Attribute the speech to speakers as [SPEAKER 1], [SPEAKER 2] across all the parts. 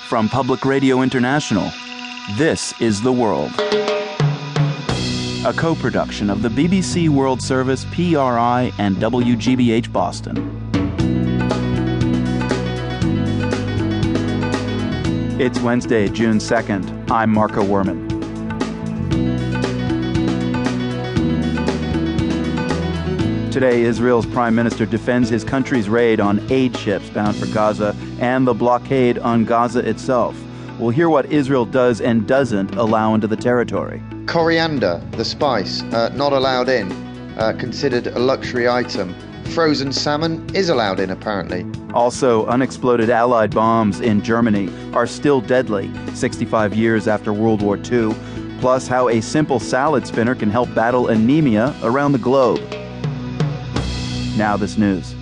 [SPEAKER 1] From Public Radio International, this is The World. A co-production of the BBC World Service, PRI, and WGBH Boston. It's Wednesday, June 2nd. I'm Marco Werman. Today, Israel's Prime Minister defends his country's raid on aid ships bound for Gaza and the blockade on Gaza itself. We'll hear what Israel does and doesn't allow into the territory.
[SPEAKER 2] Coriander, the spice, not allowed in, considered a luxury item. Frozen salmon is allowed in, apparently.
[SPEAKER 1] Also, unexploded Allied bombs in Germany are still deadly 65 years after World War II, plus how a simple salad spinner can help battle anemia around the globe. Now this news.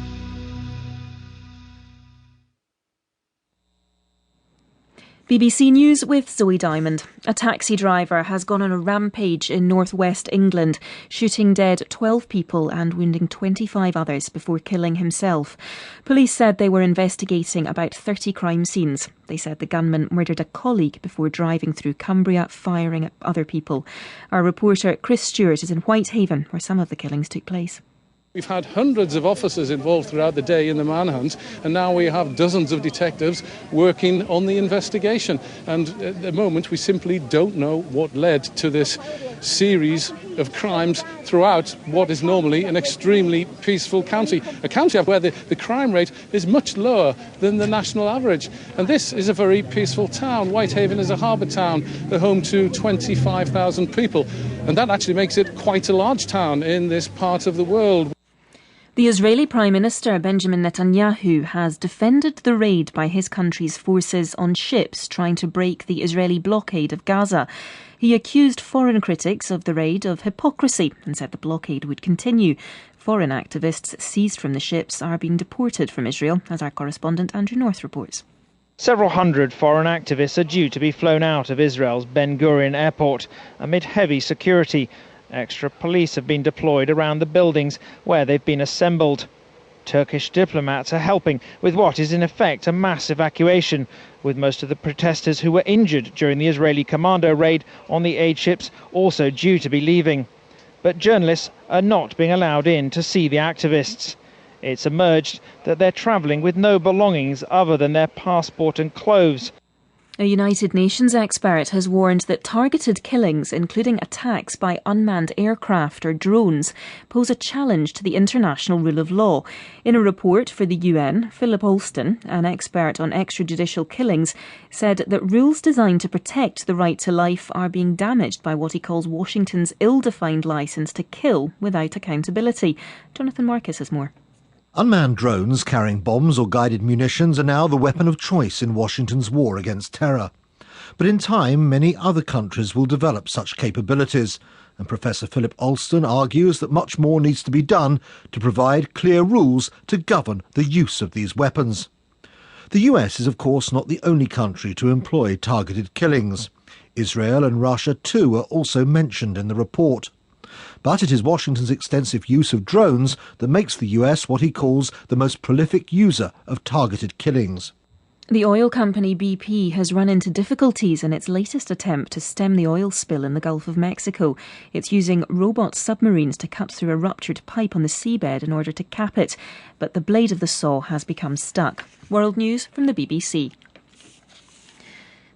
[SPEAKER 3] BBC News with Zoe Diamond. A taxi driver has gone on a rampage in northwest England, shooting dead 12 people and wounding 25 others before killing himself. Police said they were investigating about 30 crime scenes. They said the gunman murdered a colleague before driving through Cumbria, firing at other people. Our reporter Chris Stewart is in Whitehaven, where some of the killings took place.
[SPEAKER 4] We've had hundreds of officers involved throughout the day in the manhunt, and now we have dozens of detectives working on the investigation. And at the moment, we simply don't know what led to this series of crimes throughout what is normally an extremely peaceful county. A county where the crime rate is much lower than the national average. And this is a very peaceful town. Whitehaven is a harbour town, the home to 25,000 people. And that actually makes it quite a large town in this part of the world.
[SPEAKER 3] The Israeli Prime Minister Benjamin Netanyahu has defended the raid by his country's forces on ships trying to break the Israeli blockade of Gaza. He accused foreign critics of the raid of hypocrisy and said the blockade would continue. Foreign activists seized from the ships are being deported from Israel, as our correspondent Andrew North reports.
[SPEAKER 5] Several hundred foreign activists are due to be flown out of Israel's Ben Gurion airport amid heavy security. Extra police have been deployed around the buildings where they've been assembled. Turkish diplomats are helping with what is in effect a mass evacuation, with most of the protesters who were injured during the Israeli commando raid on the aid ships also due to be leaving. But journalists are not being allowed in to see the activists. It's emerged that they're travelling with no belongings other than their passport and clothes.
[SPEAKER 3] A United Nations expert has warned that targeted killings, including attacks by unmanned aircraft or drones, pose a challenge to the international rule of law. In a report for the UN, Philip Alston, an expert on extrajudicial killings, said that rules designed to protect the right to life are being damaged by what he calls Washington's ill-defined licence to kill without accountability. Jonathan Marcus has more.
[SPEAKER 6] Unmanned drones carrying bombs or guided munitions are now the weapon of choice in Washington's war against terror. But in time, many other countries will develop such capabilities, and Professor Philip Alston argues that much more needs to be done to provide clear rules to govern the use of these weapons. The US is, of course, not the only country to employ targeted killings. Israel and Russia, too, are also mentioned in the report. But it is Washington's extensive use of drones that makes the US what he calls the most prolific user of targeted killings.
[SPEAKER 3] The oil company BP has run into difficulties in its latest attempt to stem the oil spill in the Gulf of Mexico. It's using robot submarines to cut through a ruptured pipe on the seabed in order to cap it. But the blade of the saw has become stuck. World News from the BBC.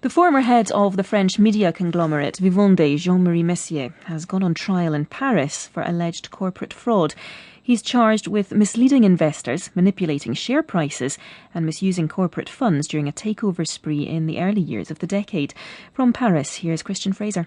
[SPEAKER 3] The former head of the French media conglomerate Vivendi, Jean-Marie Messier, has gone on trial in Paris for alleged corporate fraud. He's charged with misleading investors, manipulating share prices and misusing corporate funds during a takeover spree in the early years of the decade. From Paris, here's Christian Fraser.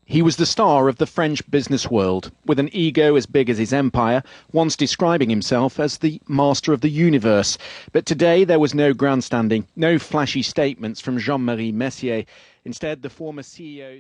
[SPEAKER 7] He was the star of the French business world, with an ego as big as his empire, once describing himself as the master of the universe. But today there was no grandstanding, no flashy statements from Jean-Marie Messier. Instead, the former CEO...